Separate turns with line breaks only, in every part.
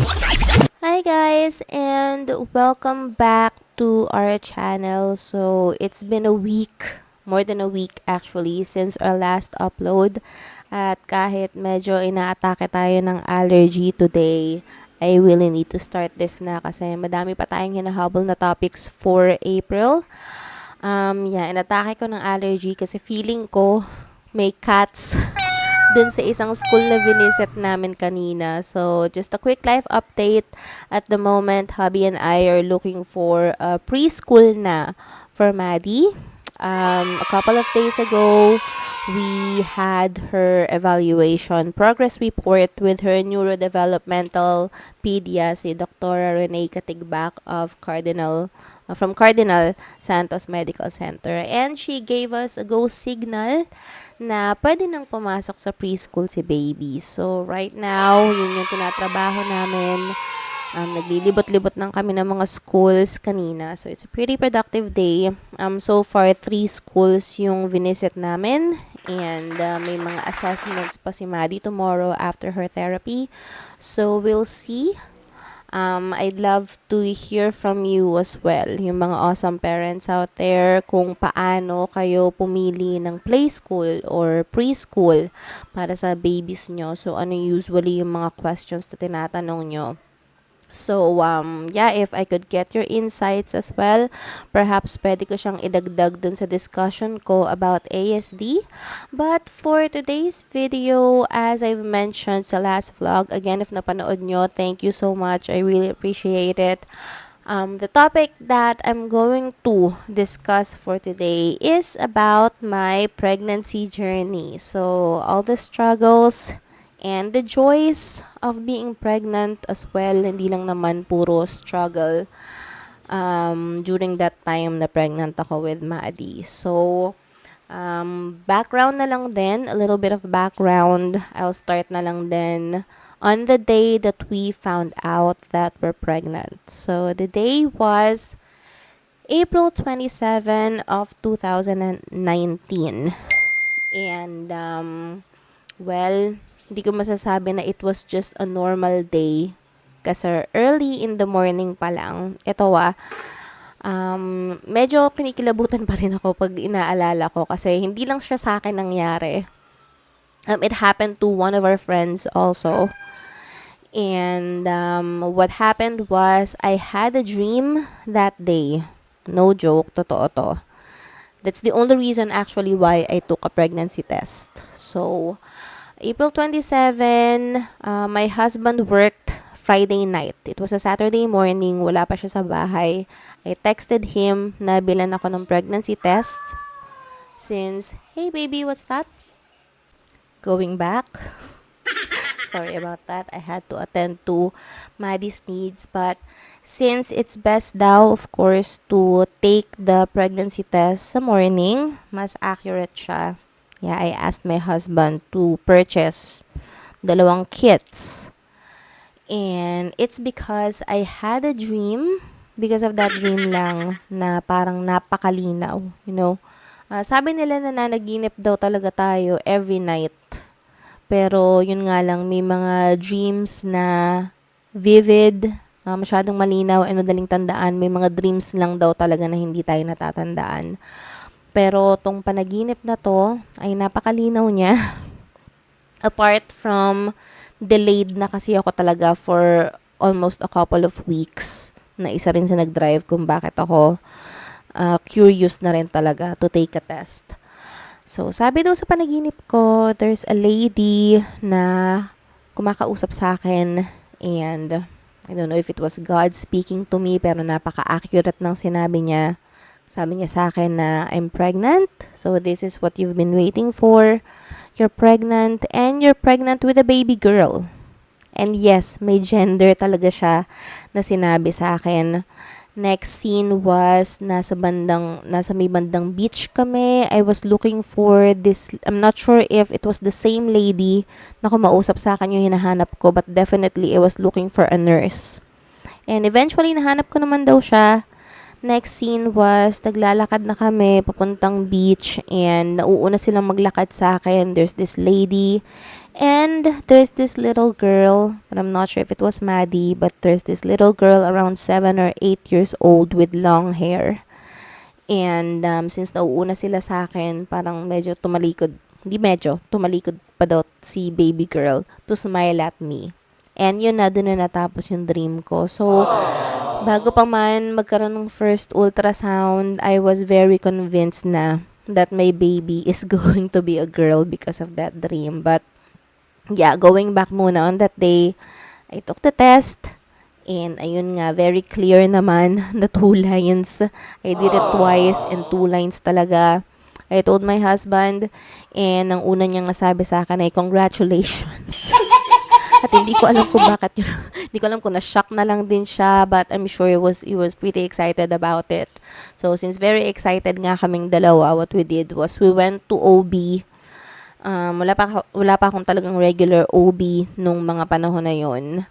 Hi guys, and welcome back to our channel. So it's been a week, more than a week actually, since our last upload. At kahit medyo inaatake tayo ng allergy today, I really need to start this na kasi madami pa tayong hinahabol na topics for April. Inatake ko ng allergy kasi feeling ko may cats dun sa isang school na vinisit namin kanina. So, just a quick life update. At the moment, hubby and I are looking for a preschool na for Maddie. A couple of days ago, we had her evaluation progress report with her neurodevelopmental pedia, si Dr. Renee Katigbak of from Cardinal Santos Medical Center. And she gave us a go signal na pwede nang pumasok sa preschool si baby. So, right now, yun yung tinatrabaho namin. Naglilibot-libot lang kami ng mga schools kanina. So, it's a pretty productive day. So far, 3 schools yung visit namin. And may mga assessments pa si Maddie tomorrow after her therapy. So, we'll see. I'd love to hear from you as well, yung mga awesome parents out there, kung paano kayo pumili ng play school or preschool para sa babies nyo. So, ano usually yung mga questions na tinatanong nyo. So, if I could get your insights as well, perhaps pwede ko siyang idagdag dun sa discussion ko about ASD. But for today's video, as I've mentioned sa last vlog, again, if napanood nyo, thank you so much. I really appreciate it. The topic that I'm going to discuss for today is about my pregnancy journey. So, all the struggles and the joys of being pregnant as well. Hindi lang naman puro struggle during that time na pregnant ako with Maddie. So, background na lang din, a little bit of background. I'll start na lang din on the day that we found out that we're pregnant. So, the day was April 27 of 2019. And, hindi ko masasabi na it was just a normal day. Kasi early in the morning pa lang, medyo kinikilabutan pa rin ako pag inaalala ko kasi hindi lang siya sa akin nangyari. It happened to one of our friends also. And what happened was I had a dream that day. No joke, totoo to. That's the only reason actually why I took a pregnancy test. So, April 27, my husband worked Friday night. It was a Saturday morning, wala pa siya sa bahay. I texted him na bilan ako ng pregnancy test. Since, hey baby, what's that? Going back. Sorry about that. I had to attend to Maddie's needs. But since it's best daw, of course, to take the pregnancy test sa morning, mas accurate siya. Yeah, I asked my husband to purchase 2 kits. And it's because I had a dream, because of that dream lang, na parang napakalinaw, you know. Sabi nila na nanaginip daw talaga tayo every night. Pero yun nga lang, may mga dreams na vivid, masyadong malinaw and madaling tandaan. May mga dreams lang daw talaga na hindi tayo natatandaan. Pero tong panaginip na to ay napakalinaw niya. Apart from delayed na kasi ako talaga for almost a couple of weeks. Na isa rin sa nag-drive kung bakit ako curious na rin talaga to take a test. So, sabi daw sa panaginip ko, there's a lady na kumakausap sa akin and I don't know if it was God speaking to me pero napaka-accurate ng sinabi niya. Sabi niya sa akin na I'm pregnant. So, this is what you've been waiting for. You're pregnant and you're pregnant with a baby girl. And yes, may gender talaga siya na sinabi sa akin. Next scene was nasa may bandang beach kami. I was looking for this, I'm not sure if it was the same lady na kumausap sa akin yung hinahanap ko, but definitely I was looking for a nurse. And eventually, nahanap ko naman daw siya. Next scene was, naglalakad na kami papuntang beach and nauuna silang maglakad sa akin. There's this lady and there's this little girl, but I'm not sure if it was Maddie, but there's this little girl around 7 or 8 years old with long hair. And since nauuna sila sa akin, parang medyo tumalikod, hindi medyo, tumalikod pa daw si baby girl to smile at me. And yun na, dun na natapos yung dream ko. So, bago pa man magkaroon ng first ultrasound, I was very convinced na that my baby is going to be a girl because of that dream. But, yeah, going back muna on that day, I took the test. And ayun nga, very clear naman na 2 lines. I did it twice and 2 lines talaga. I told my husband and ang una niyang nasabi sa akin ay congratulations. At hindi ko alam kung bakit yun. Hindi ko alam kung na-shock na lang din siya, but I'm sure he was pretty excited about it. So since very excited nga kaming dalawa, what we did was we went to OB. Wala pa akong talagang regular OB nung mga panahon na yon.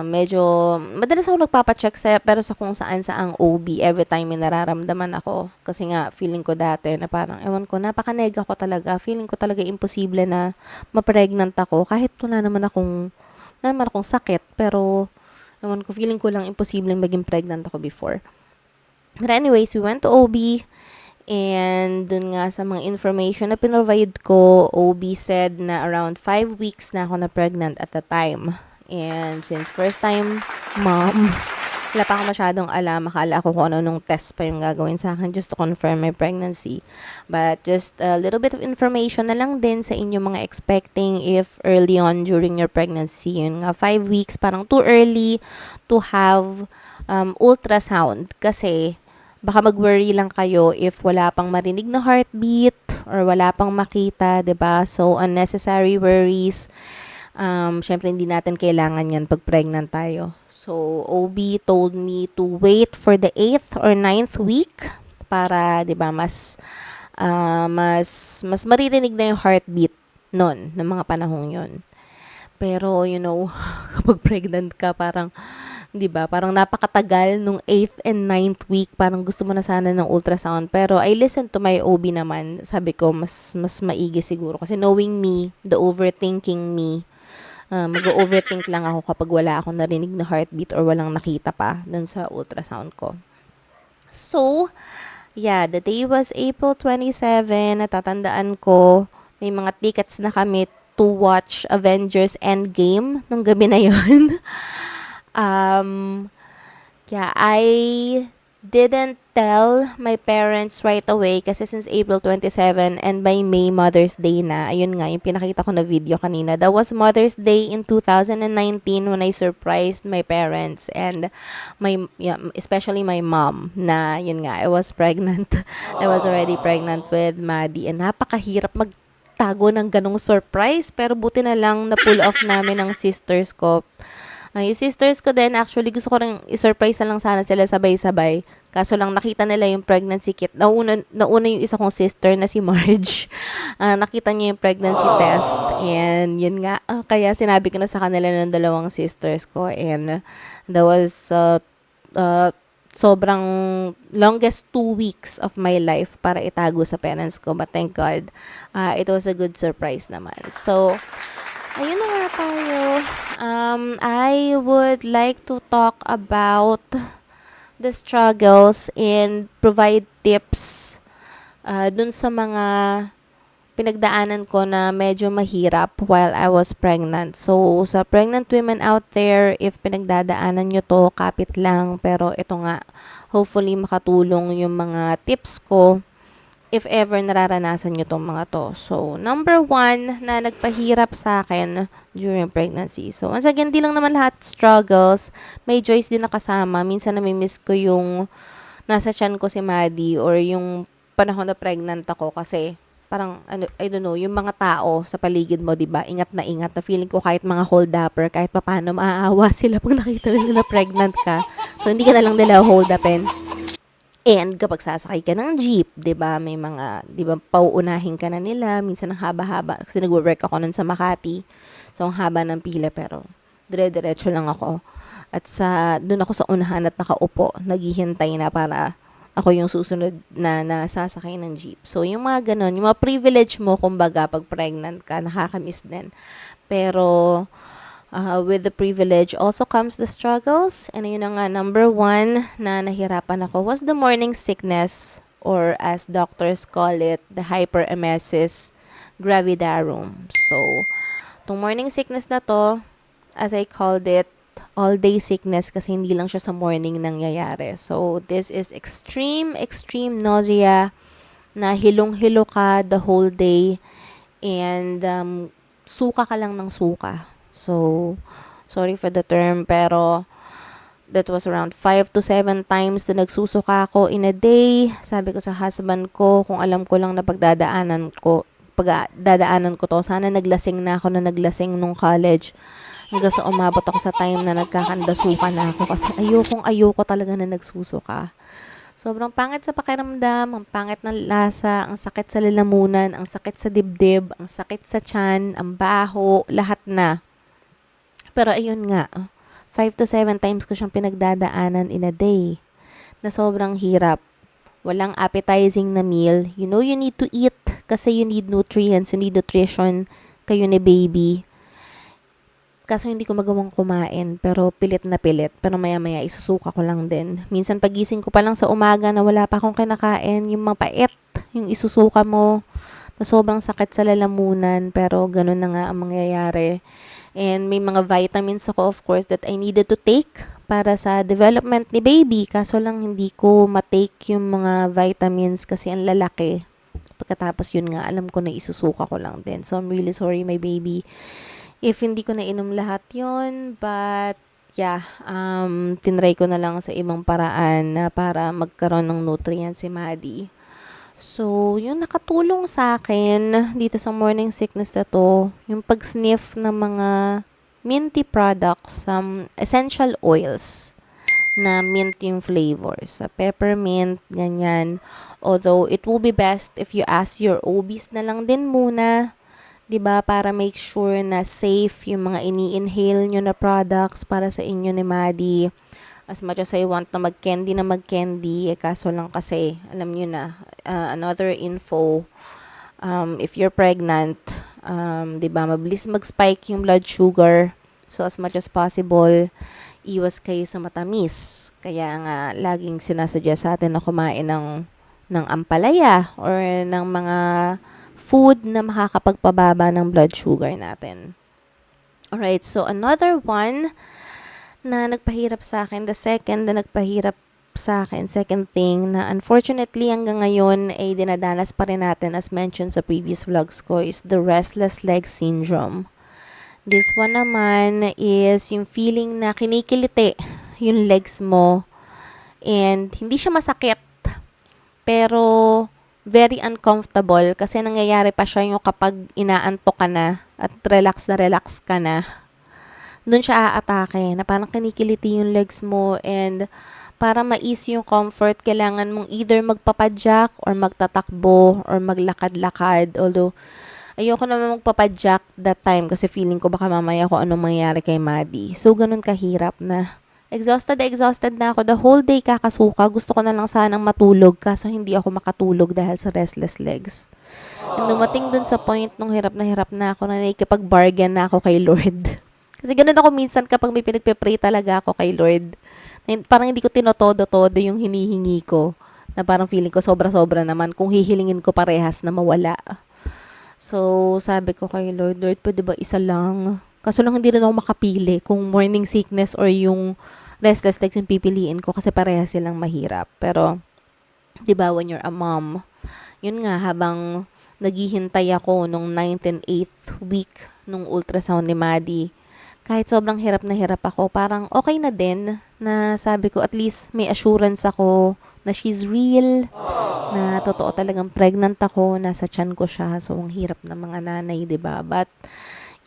Medyo, madalas ako nagpapacheck pero sa kung saan saang OB every time may nararamdaman ako. Kasi nga, feeling ko dati na parang, ewan ko, napaka-nega ko talaga. Feeling ko talaga imposible na ma-pregnant ako. Kahit wala naman akong sakit. Pero, ewan ko, feeling ko lang imposible maging pregnant ako before. But anyways, we went to OB. And dun nga sa mga information na pinrovide ko, OB said na around 5 weeks na ako na pregnant at the time. And since first time mom, wala pa ako masyadong alam. Akala ko kung ano nung test pa yung gagawin sa akin just to confirm my pregnancy. But just a little bit of information na lang din sa inyo mga expecting if early on during your pregnancy. Yun nga, 5 weeks, parang too early to have ultrasound. Kasi baka mag-worry lang kayo if wala pang marinig na heartbeat or wala pang makita, 'di ba? So, unnecessary worries. Syempre, hindi natin kailangan yan pag pregnant tayo. So, OB told me to wait for the 8th or 9th week para, di ba, mas maririnig na yung heartbeat nun, ng mga panahong yon. Pero, kapag pregnant ka, parang, di ba, parang napakatagal nung 8th and 9th week, parang gusto mo na sana ng ultrasound. Pero, I listened to my OB naman. Sabi ko, mas maigi siguro. Kasi knowing me, the overthinking me, mag-overthink lang ako kapag wala akong narinig na heartbeat or walang nakita pa dun sa ultrasound ko. So, yeah, the day was April 27. Natatandaan ko, may mga tickets na kami to watch Avengers Endgame nung gabi na yun. Yeah, I didn't tell my parents right away kasi since April 27 and by May, Mother's Day na. Ayun nga, yung pinakita ko na video kanina. That was Mother's Day in 2019 when I surprised my parents and especially my mom na, yun nga, I was pregnant. I was already pregnant with Maddie and napakahirap magtago ng ganong surprise pero buti na lang na pull off namin ng sisters ko. Yung sisters ko din, actually, gusto ko rin i-surprise na lang sana sila sabay-sabay. Kaso lang nakita nila yung pregnancy kit. Nauna yung isa kong sister na si Marge. Nakita niya yung pregnancy test. And yun nga, kaya sinabi ko na sa kanila ng dalawang sisters ko. And that was sobrang longest 2 weeks of my life para itago sa parents ko. But thank God, it was a good surprise naman. So, ayun na nga tayo. I would like to talk about the struggles and provide tips dun sa mga pinagdaanan ko na medyo mahirap while I was pregnant. So, sa pregnant women out there, if pinagdadaanan nyo to, kapit lang. Pero ito nga, hopefully makatulong yung mga tips ko if ever nararanasan nyo tong mga to. So, number 1 na nagpahirap sa akin during pregnancy. So, once again, di lang naman lahat struggles. May joys din nakasama. Minsan namimiss ko yung nasa tiyan ko si Maddie or yung panahon na pregnant ako kasi parang, I don't know, yung mga tao sa paligid mo, diba? Ingat na feeling ko kahit mga hold-upper, kahit paano maaawa sila pag nakita nila na pregnant ka. So, hindi ka na lang nila hold-upin. And kapag sasakay ka ng jeep, 'di ba, may mga, 'di ba, pauunahin ka na nila, minsan ang haba-haba kasi nagwo-work ako nun sa Makati. So ang haba ng pila pero dire-diretso lang ako. At doon ako sa unahan at nakaupo, naghihintay na para ako yung susunod na nasasakay ng jeep. So, yung mga ganun, yung mga privilege mo, kumbaga, pag pregnant ka, nakakamiss din. Pero, with the privilege also comes the struggles. And yun na nga, number one na nahirapan ako was the morning sickness, or as doctors call it, the hyperemesis gravidarum. So, tong morning sickness na to, as I called it, all-day sickness kasi hindi lang siya sa morning nangyayari. So, this is extreme nausea na hilong-hilo ka the whole day and suka ka lang ng suka. So, sorry for the term, pero that was around 5 to 7 times na nagsusuka ako in a day. Sabi ko sa husband ko, kung alam ko lang na pagdadaanan ko to, sana naglasing na ako na naglasing nung college. Hanggang sa umabot ako sa time na nagkakandasuka na ako kasi ayoko talaga na nagsusuka. Sobrang pangit sa pakiramdam, ang pangit ng lasa, ang sakit sa lalamunan, ang sakit sa dibdib, ang sakit sa tiyan, ang baho, lahat na. Pero ayun nga, 5 to 7 times ko siyang pinagdadaanan in a day na sobrang hirap. Walang appetizing na meal. You know you need to eat kasi you need nutrients, you need nutrition kayo ni baby. Kaso hindi ko magawang kumain, pero pilit na pilit. Pero maya-maya, isusuka ko lang din. Minsan pagising ko pa lang sa umaga na wala pa akong kinakain, yung mapait, yung isusuka mo, na sobrang sakit sa lalamunan, pero ganun na nga ang mangyayari. And may mga vitamins ako, of course, that I needed to take para sa development ni baby. Kaso lang hindi ko matake yung mga vitamins kasi ang lalaki. Pagkatapos yun nga, alam ko na isusuka ko lang din. So, I'm really sorry, my baby, if hindi ko nainom lahat yon, but yeah, tinry ko na lang sa ibang paraan na para magkaroon ng nutrients si Maddie. So, yung nakatulong sa akin dito sa morning sickness na to, yung pag-sniff ng mga minty products, essential oils na mint yung flavors. Sa peppermint, ganyan. Although, it will be best if you ask your OBs na lang din muna, 'di ba, para make sure na safe yung mga ini-inhale nyo na products para sa inyo ni Maddie. As much as I want na mag-candy, kaso lang kasi, alam nyo na, another info, if you're pregnant, 'di ba, mabilis mag-spike yung blood sugar. So, as much as possible, iwas kayo sa matamis. Kaya nga, laging sinasuggest sa atin na kumain ng ampalaya or ng mga food na makakapagpababa ng blood sugar natin. Alright, so another one na nagpahirap sa akin, the second na nagpahirap sa akin, second thing na unfortunately hanggang ngayon ay dinadanas pa rin natin as mentioned sa previous vlogs ko is the restless leg syndrome. This one naman is yung feeling na kinikiliti yung legs mo and hindi siya masakit pero very uncomfortable kasi nangyayari pa siya yung kapag inaantok ka na at relax ka na. Doon siya aatake na parang kinikiliti yung legs mo and para ma-ease yung comfort, kailangan mong either magpapadyak or magtatakbo or maglakad-lakad. Although, ayoko naman magpapadyak that time kasi feeling ko baka mamaya kung anong mangyayari kay Maddie. So, ganun kahirap na. Exhausted na ako. The whole day kakasuka. Gusto ko na lang sanang matulog kaso hindi ako makatulog dahil sa restless legs. And dumating dun sa point nung hirap na ako na nakikipag-bargain na ako kay Lord. Kasi ganun ako minsan kapag may pinagpe-pray talaga ako kay Lord. Parang hindi ko tinotodo-todo yung hinihingi ko. Na parang feeling ko sobra-sobra naman kung hihilingin ko parehas na mawala. So, sabi ko kay Lord, pwede ba isa lang? Kaso lang hindi rin ako makapili kung morning sickness or yung restless legs yung pipiliin ko kasi parehas silang mahirap. Pero, di ba, when you're a mom, yun nga, habang naghihintay ako nung 9th and 8th week nung ultrasound ni Maddie, kahit sobrang hirap na hirap ako, parang okay na din na sabi ko at least may assurance ako na she's real, na totoo talagang pregnant ako, nasa tiyan ko siya. So, ang hirap ng mga nanay, di ba? But,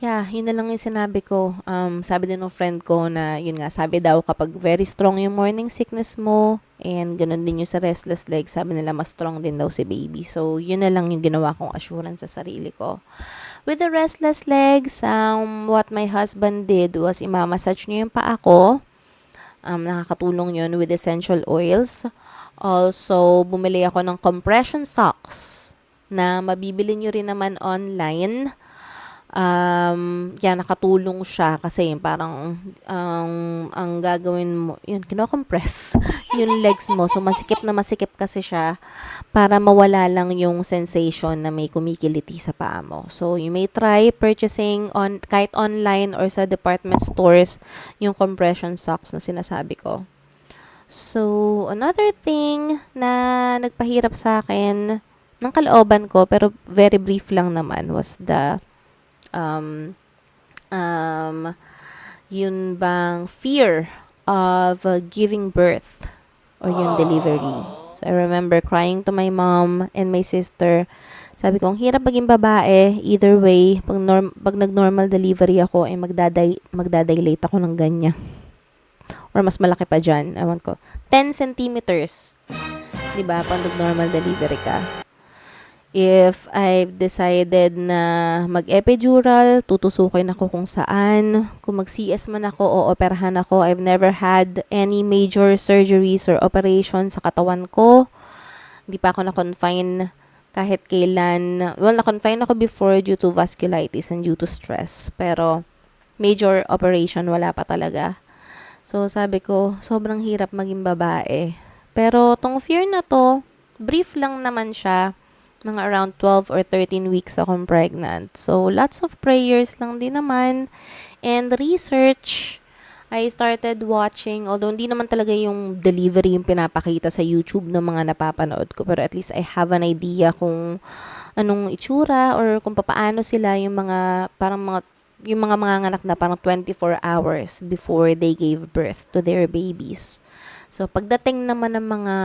yeah, yun na lang yung sinabi ko. Sabi din ng friend ko na, yun nga, sabi daw kapag very strong yung morning sickness mo, and ganun din yung sa restless legs, sabi nila mas strong din daw si baby. So, yun na lang yung ginawa kong assurance sa sarili ko. With the restless legs, what my husband did was imamassage niya yung paa ko. Nakakatulong yun with essential oils. Also, bumili ako ng compression socks na mabibili nyo rin naman online. Nakatulong siya kasi parang ang gagawin mo, yun, kino-compress yung legs mo. So, masikip na masikip kasi siya para mawala lang yung sensation na may kumikiliti sa paa mo. So, you may try purchasing kahit online or sa department stores yung compression socks na sinasabi ko. So, another thing na nagpahirap sa akin ng kalooban ko, pero very brief lang naman, was the um, um, yun bang fear of giving birth or yung delivery. So, I remember crying to my mom and my sister. Sabi ko, ang hirap maging babae. Either way, pag nag-normal delivery ako, ay magdadilate ako ng ganyan. Or mas malaki pa dyan. Ewan ko. 10 centimeters. Diba? Pag nag-normal delivery ka. If I've decided na mag-epidural, tutusukin ako kung saan. Kung mag-CS man ako o operahan ako, I've never had any major surgeries or operations sa katawan ko. Hindi pa ako na-confine kahit kailan. Well, na-confine ako before due to vasculitis and due to stress. Pero major operation, wala pa talaga. So, sabi ko, sobrang hirap maging babae. Pero tong fear na to, brief lang naman siya. Mga around 12 or 13 weeks akong pregnant. So, lots of prayers lang din naman. And research, I started watching, although hindi naman talaga yung delivery yung pinapakita sa YouTube ng mga napapanood ko. Pero at least I have an idea kung anong itsura or kung paano sila yung mga, parang yung mga manganganak na parang 24 hours before they gave birth to their babies. So, pagdating naman ng mga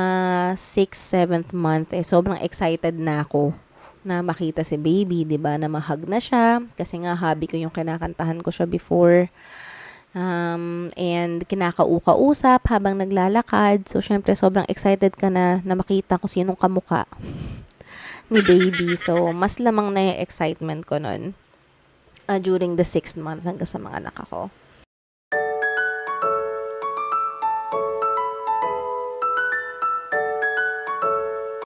6th, 7th month, sobrang excited na ako na makita si baby, 'di ba? Na mahag na siya kasi nga hobby ko yung kinakantahan ko siya before. And kinakauka-usap habang naglalakad. So, syempre, sobrang excited ka na makita kung sinong kamuka ni baby. So, mas lamang na yung excitement ko nun during the 6th month hanggang sa mga anak ako.